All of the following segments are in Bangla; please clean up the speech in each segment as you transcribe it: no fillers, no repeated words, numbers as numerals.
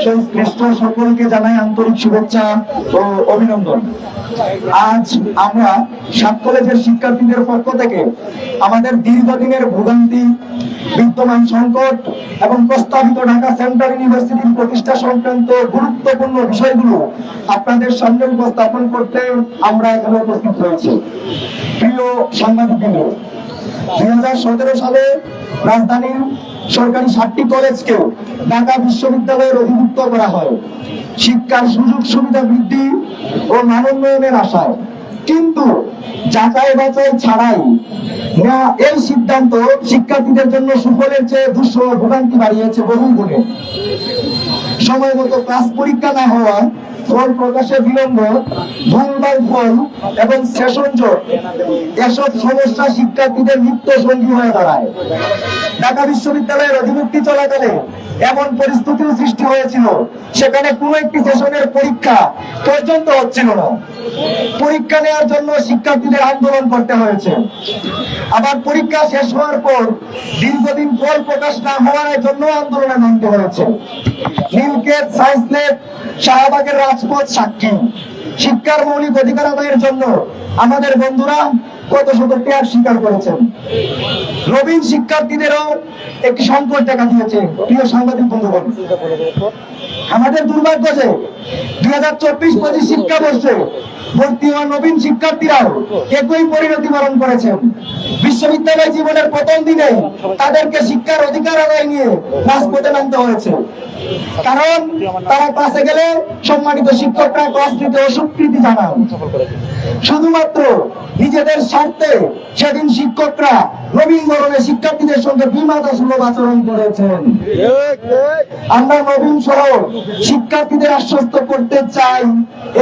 সংশ্লিষ্ট সকলকে জানাই আন্তরিক শুভেচ্ছা ও অভিনন্দন। আজ আমরা 7 কলেজের শিক্ষার্থীদের পক্ষ থেকে আমাদের দীর্ঘদিনের ভোগান্তি, বিদ্যমান সংকট এবং প্রস্তাবিত ঢাকা সেন্ট্রাল ইউনিভার্সিটির প্রতিষ্ঠা সংক্রান্ত গুরুত্বপূর্ণ বিষয়গুলো আপনাদের সামনে উপস্থাপন করতে আমরা এখানে উপস্থিত হয়েছি। প্রিয় সাংবাদিকবৃন্দ, 2017 সালে রাজধানীর সরকারি 7টি কলেজকে ঢাকা বিশ্ববিদ্যালয়ের অধিভুক্ত করা হয় শিক্ষার সুযোগ সুবিধা বৃদ্ধি ও মানোন্নয়নের আশায়। কিন্তু যাচাই বাছাই ছাড়াই এই সিদ্ধান্ত শিক্ষার্থীদের জন্য সুফলের চেয়ে দুঃসহ ভোগান্তি বাড়িয়েছে বহু গুণে। সময় মতো ক্লাস পরীক্ষা না হওয়া, ফল প্রকাশে বিলম্ব, ভুলভাল ফল এবং সেশন জট, এসব সমস্যা শিক্ষার্থীদের নিত্য সঙ্গী হয়ে দাঁড়ায়। ঢাকা বিশ্ববিদ্যালয়ের অধিভুক্তি চলাকালে এমন পরিস্থিতির সৃষ্টি হয়েছিল সেখানে কোনো একটি সেশনের পরীক্ষা পর্যন্ত হচ্ছিল না। পরীক্ষা নেওয়ার জন্য শিক্ষার্থীদের আন্দোলন করতে হয়েছে। আবার পরীক্ষা শেষ হওয়ার পর দীর্ঘদিন ফল প্রকাশ না হওয়ার জন্য আন্দোলনে নামতে হয়েছে। নীলক্ষেত, সায়েন্স ল্যাব, শাহবাগের রাজপথ সাক্ষী। শিক্ষার মৌলিক অধিকার আদায়ের জন্য আমাদের বন্ধুরা কত শত ত্যাগ স্বীকার করেছেন। নবীন শিক্ষার্থীদেরও একটি সংকট দেখা দিয়েছে। প্রিয় সাংবাদিক বন্ধুগণ, আমাদের দুর্ভাগ্য যে 2024-25 শিক্ষাবর্ষে ভর্তি হওয়া নবীন শিক্ষার্থীরাও একই পরিণতি বরণ করেছেন। বিশ্ববিদ্যালয় জীবনের প্রথম দিনে তাদেরকে শিক্ষার অধিকার আদায় নিয়ে রাজপথে নামতে হয়েছে। কারণ তারা ক্লাসে গেলে সম্মানিত শিক্ষকরা ক্লাস নিতে অস্বীকৃতি জানান। শুধুমাত্র নিজেদের স্বার্থে সেদিন শিক্ষকরা নবীন বরণে শিক্ষার্থীদের সঙ্গে বিমাদাসুলভ আচরণ করেছেন। আমরা নবীন সহ শিক্ষার্থীদের আশ্বস্ত করতে চাই,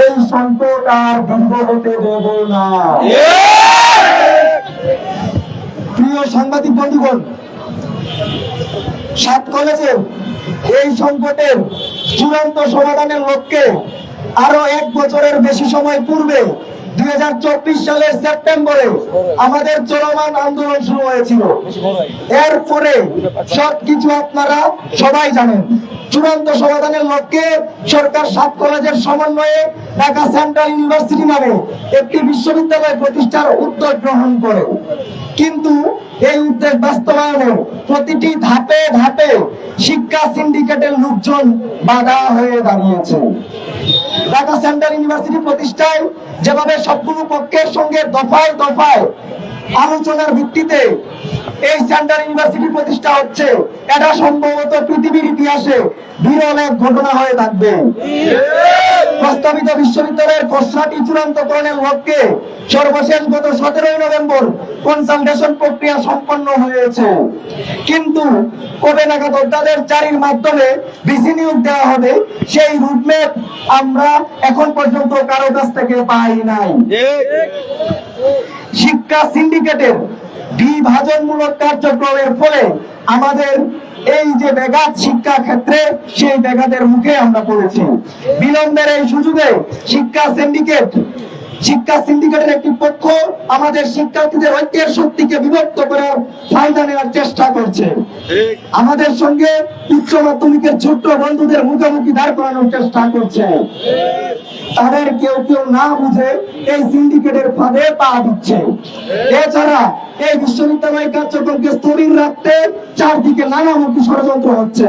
এই সংকট আর দীর্ঘ হতে দেব না। প্রিয় সাংবাদিক বন্ধুগণ, 7 কলেজের এই সংকটের চূড়ান্ত সমাধানের লক্ষ্যে আরো 1 বছরের বেশি সময় পূর্বে 2024 সালের সেপ্টেম্বরে আমাদের চলমান আন্দোলন শুরু হয়েছিল। এরপরে সবকিছু আপনারা সবাই জানেন। চূড়ান্ত সমাধানের লক্ষ্যে সরকার 7 কলেজের সমন্বয়ে ঢাকা সেন্ট্রাল ইউনিভার্সিটি নামে একটি বিশ্ববিদ্যালয় প্রতিষ্ঠার উদ্যোগ গ্রহণ করে। কিন্তু এই উদ্যোগ বাস্তবায়নে প্রতিটি ধাপে ধাপে শিক্ষা সিন্ডিকেটের লোকজন বাধা হয়ে দাঁড়িয়েছে। ঢাকা সেন্ট্রাল ইউনিভার্সিটি প্রতিষ্ঠায় যেভাবে সবগুলো পক্ষের সঙ্গে দফায় দফায় আলোচনার ভিত্তিতে এই সেন্ট্রাল ইউনিভার্সিটি প্রতিষ্ঠা হচ্ছে, এটা সম্ভবত পৃথিবীর ইতিহাসে বিরল এক ঘটনা হয়ে থাকবে। প্রস্তাবিত বিশ্ববিদ্যালয়ের খসড়াটি চূড়ান্তকরণের লক্ষ্যে সর্বশেষ গত 17 নভেম্বর কনসালটেশন প্রক্রিয়া সম্পন্ন হয়েছে। কিন্তু কবে নাগাদ অধ্যাদেশ জারির মাধ্যমে ভিসি নিয়োগ দেওয়া হবে সেই রুটম্যাপ আমরা এখন পর্যন্ত কারো কাছ থেকে পাই নাই। শিক্ষা সিন্ডিকেটের বিভাজনমূলক কার্যক্রমের ফলে আমাদের এই যে ব্যাঘাত শিক্ষা ক্ষেত্রে, সেই ব্যাঘাতের মুখে আমরা পড়েছি। বিলম্বের এই সুযোগে শিক্ষা সিন্ডিকেটের একটি পক্ষ আমাদের শিক্ষার্থীদের ঐক্যের শক্তিকে বিভক্ত করার ফায়দা নেওয়ার চেষ্টা করছে। আমাদের সঙ্গে উচ্চ মাধ্যমিকের ছোট্ট বন্ধুদের মুখোমুখি দাঁড় করানোর চেষ্টা করছে। তাদের কেউ কেউ না বুঝে এই সিন্ডিকেটের ফাঁদে পা দিচ্ছে। এছাড়া এই বিশ্ববিদ্যালয় কার্যক্রমকে স্থবির রাখতে চারদিকে নানামুখী ষড়যন্ত্র হচ্ছে।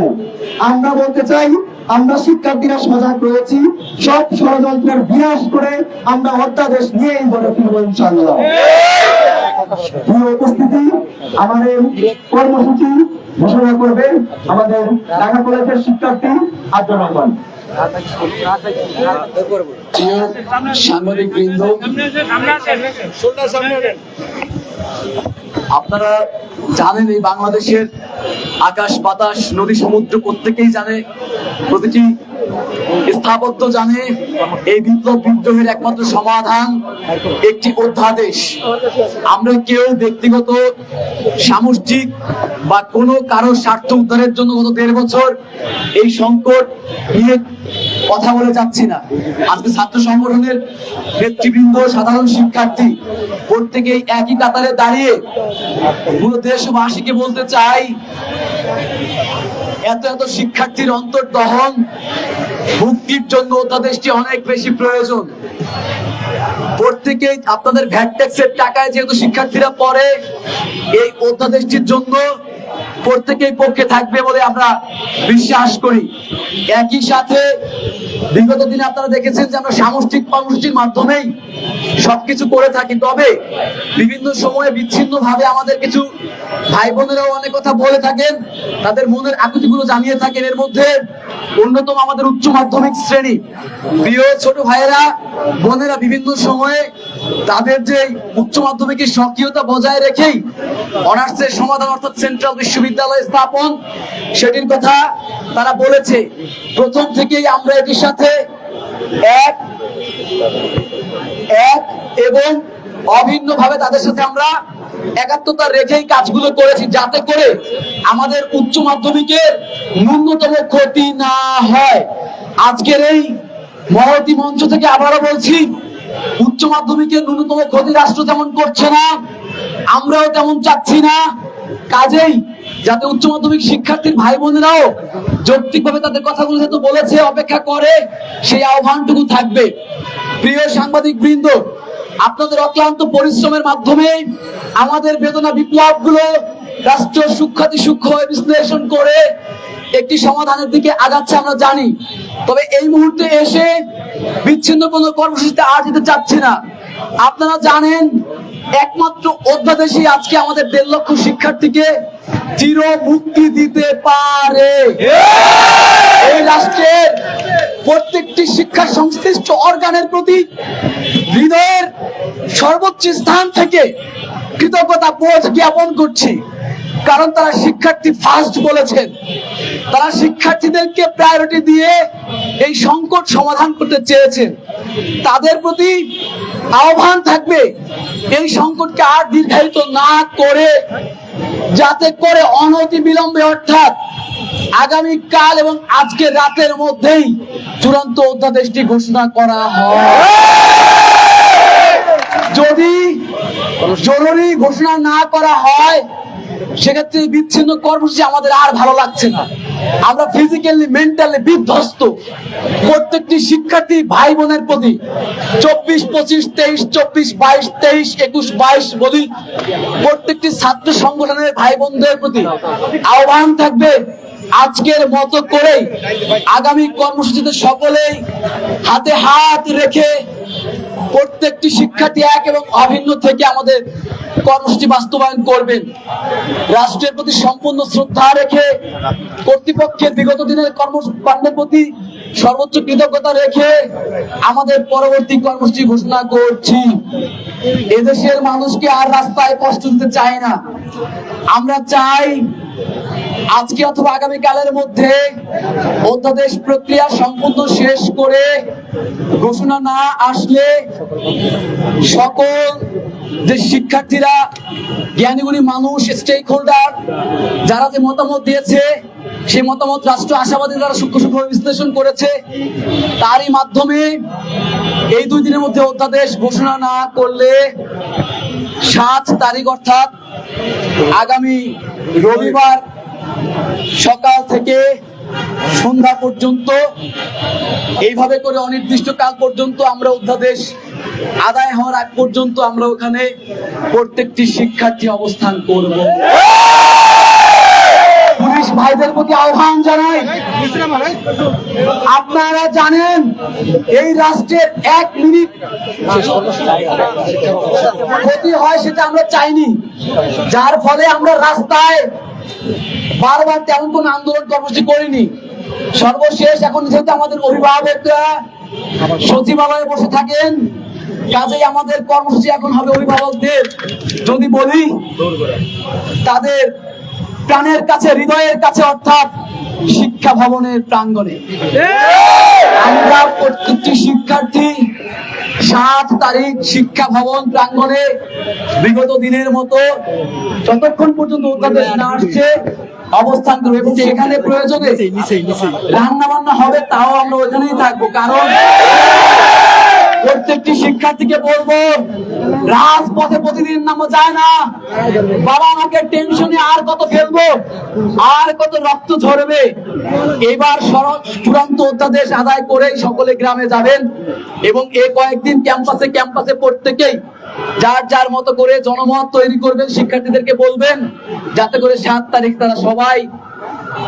আমরা বলতে চাই, আমরা শিক্ষার্থীরা সজাগ রয়েছি। সব ষড়যন্ত্রের বিনাশ করে আমরা অধ্যাদেশ নিয়েই বলে ফিরবো ইনশাআল্লাহ। উপস্থিতি আমাদের কর্মসূচি ঘোষণা করবে আমাদের ঢাকা কলেজের শিক্ষার্থী আব্দুর রহমান। সাংবাদিক বৃন্দ, আপনারা জানেন এই বাংলাদেশের আকাশ বাতাস নদী সমুদ্র প্রত্যেকেই জানে, প্রতিটি স্থাপত্য জানে এই বিপ্লব বিদ্রোহের একমাত্র সমাধান একটি অধ্যাদেশ। আমরা কেউ ব্যক্তিগত সামষ্টিক বা কোনো কারো স্বার্থ উদ্ধারের জন্য গত 1.5 বছর এই সংকট নিয়ে কথা বলে যাচ্ছি না। আজকে ছাত্র সংগঠনের নেতৃবৃন্দ, সাধারণ শিক্ষার্থী প্রত্যেকেই একই কাতারে দাঁড়িয়ে পুরো দেশবাসীকে বলতে চাই, এত এত শিক্ষার্থীর অন্তর্দহন মুক্তির জন্য অধ্যাদেশটি অনেক বেশি প্রয়োজন। প্রত্যেকেই আপনাদের ভ্যাট ট্যাক্সের টাকায় যেহেতু শিক্ষার্থীরা পড়ে, এই অধ্যাদেশটির জন্য প্রত্যেকেই পক্ষে থাকবে বলে আমরা বিশ্বাস করি। একই সাথে বিগত দিনে আপনারা দেখেছেন যে আমরা সামষ্টিক কর্মসূচির মাধ্যমেই সবকিছু করে থাকি, তবে বিভিন্ন সময়ে বিচ্ছিন্ন ভাবে আমাদের কিছু ভাই বোনেরাও অনেক কথা বলে থাকেন, তাদের মনের আকুতিগুলো জানিয়ে থাকেন। এর মধ্যে অন্যতম আমাদের উচ্চ মাধ্যমিক শ্রেণী প্রিয় ছোট ভাইয়েরা বোনেরা বিভিন্ন সময়ে তাদের যে উচ্চ মাধ্যমিকের সক্রিয়তা বজায় রেখেই অনার্সের সমাধান অর্থাৎ সেন্ট্রাল বিশ্ববিদ্যালয় স্থাপন সেটির কথা তারা বলেছে। প্রথম থেকেই আমরা এটির সাথে এক এবং অভিন্নভাবে তাদের সাথে আমরা একাত্মতা রেখেই কাজগুলো করেছি, যাতে করে আমাদের উচ্চ মাধ্যমিকের ন্যূনতম ক্ষতি না হয়। আজকের এই মহতী মঞ্চ থেকে আবারও বলছি, উচ্চ মাধ্যমিকের ন্যূনতম ক্ষতি রাষ্ট্র তেমন করছে না, আমরাও তেমন চাচ্ছি না। কাজেই যাতে উচ্চ মাধ্যমিক শিক্ষার্থীর ভাই বোনেরাও যৌক্তিকভাবে তাদের কথাগুলো যেহেতু বলেছে অপেক্ষা করে, সেই আহ্বানটুকু থাকবে। প্রিয় সাংবাদিক বৃন্দ, আপনাদের অক্লান্ত পরিশ্রমের মাধ্যমে আমাদের বেদনা বিপ্লব গুলো রাষ্ট্র সূক্ষ্মাতি সূক্ষ্ম বিশ্লেষণ করে একটি সমাধানের দিকে আগাচ্ছে আমরা জানি। তবে এই মুহূর্তে এসে বিচ্ছিন্ন কোনো কর্মসূচিতে আর যেতে চাচ্ছি না। আপনারা জানেন একমাত্র অধ্যাদেশই আজকে আমাদের 1.5 লক্ষ শিক্ষার্থীকে চির মুক্তি দিতে পারে। এই রাষ্ট্রের প্রত্যেকটি শিক্ষা সংশ্লিষ্ট অর্গানের প্রতি হৃদয়ের সর্বোচ্চ স্থান থেকে কৃতজ্ঞতা বোধ জ্ঞাপন করছি, কারণ তারা শিক্ষার্থী ফার্স্ট বলেছেন। তারা শিক্ষার্থীদেরকে প্রায়োরিটি দিয়ে এই সংকট সমাধান করতে চেয়েছেন। তাদের প্রতি আহ্বান থাকবে এই সংকটকে আর দীর্ঘায়িত না করে, যাতে করে অনতি বিলম্বে অর্থাৎ আগামী কাল এবং আজকে রাতের মধ্যেই চূড়ান্ত অধ্যাদেশটি ঘোষণা করা হয়। যদি জরুরি ঘোষণা না করা হয় সেক্ষেত্রে বিচ্ছিন্ন কর্মসূচি আমাদের আর ভালো লাগছে না। আমরা ফিজিক্যালি মেন্টালি বিধ্বস্ত। প্রত্যেকটি শিক্ষার্থী ভাই বোনের প্রতি 24, 25, 23, 24, 22, 23, 21, 22 বলি, প্রত্যেকটি ছাত্র সংগঠনের ভাই বোনদের প্রতি আহ্বান থাকবে আজকের মতো করে আগামী কর্মসূচিতে সকলেই হাতে হাত রেখে প্রত্যেকটি শিক্ষার্থী এক এবং অভিন্ন থেকে আমাদের কর্মসূচি বাস্তবায়ন করবেন। রাষ্ট্রের প্রতি সম্পূর্ণ শ্রদ্ধা রেখে কর্তৃপক্ষের বিগত দিনের কর্মকাণ্ডের প্রতি সর্বোচ্চ কৃতজ্ঞতা রেখে আমাদের পরবর্তী কর্মসূচি ঘোষণা করছি। এদেশের মানুষকে আর রাস্তায় কষ্ট দিতে চাই না। আমরা চাই আজকে অথবা আগামী কালের মধ্যে অধ্যাদেশ প্রক্রিয়া সম্পূর্ণ শেষ করে ঘোষণা না আসলে সকল যে শিক্ষার্থীরা, জ্ঞানীগুণী মানুষ, স্টেক হোল্ডার যারা যে মতামত দিয়েছে সেই মতামত রাষ্ট্র আশাবাদী যারা সূক্ষ্মভাবে বিশ্লেষণ করেছে, তারই মাধ্যমে এই 2 দিনের মধ্যে অধ্যাদেশ ঘোষণা না করলে 7 তারিখ অর্থাৎ আগামী রবিবার সকাল থেকে সন্ধ্যা পর্যন্ত এইভাবে করে অনির্দিষ্ট কাল পর্যন্ত আমরা অধ্যাদেশ আদায় হওয়ার আগ পর্যন্ত আমরা ওখানে প্রত্যেকটি শিক্ষার্থী অবস্থান করব। পুলিশ ভাইদের প্রতি আহ্বান জানাই, আপনারা জানেন এই রাষ্ট্রের 1 মিনিট ক্ষতি হয় সেটা আমরা চাইনি, যার ফলে আমরা রাস্তায় বারবার তেমন কোন আন্দোলন কর্মসূচি করিনি। সর্বশেষ এখন যেহেতু আমাদের অভিভাবকরা সচিবালয়ে বসে থাকেন, কাজেই আমাদের কর্মসূচি এখন হবে অভিভাবকদের, যদি বলি তাদের প্রাণের কাছে, হৃদয়ের কাছে, অর্থাৎ শিক্ষা ভবনের প্রাঙ্গণে। আমরা প্রত্যেকটি শিক্ষার্থী 7 তারিখ শিক্ষা ভবন প্রাঙ্গণে বিগত দিনের মতো যতক্ষণ পর্যন্ত অধ্যাদেশ না আসছে অবস্থান করবো, এবং সেখানে প্রয়োজনে রান্না বান্না হবে, তাও আমরা ওইখানেই থাকবো। কারণ প্রত্যেকটি শিক্ষার্থীকে বলবো, রাজপথে প্রতিদিন নামা যায় না। বাবা আমাকে টেনশনে আর কত ফেলবো, আর কত রক্ত ঝরবে। এবার চূড়ান্ত অধ্যাদেশ আদায় করেই সকলে গ্রামে যাবেন এবং এই কয়েকদিন ক্যাম্পাসে ক্যাম্পাসে প্রত্যেকেই যার যার মতো করে জনমত তৈরি করবেন, শিক্ষার্থীদেরকে বলবেন যাতে করে 7 তারিখ তারা সবাই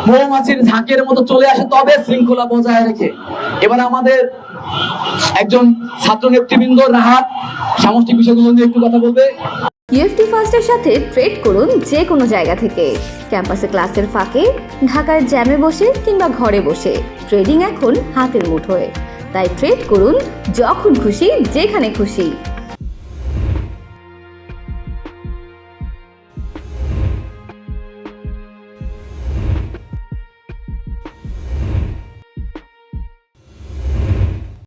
মৌমাছির ঝাঁকের মতো চলে আসে, তবে শৃঙ্খলা বজায় রেখে। এবার আমাদের একজন ছাত্র নেতৃবৃন্দ রাহাত সামষ্টিক বিষয়গুলো নিয়ে একটু কথা বলবে। ইউএফটি ফার্স্টের সাথে ট্রেড করুন যে কোনো জায়গা থেকে, ক্যাম্পাসে ক্লাসের ফাঁকে, ঢাকার জ্যামে বসে কিংবা ঘরে বসে। ট্রেডিং এখন হাতের মুঠোয়, তাই ট্রেড করুন যখন খুশি যেখানে খুশি।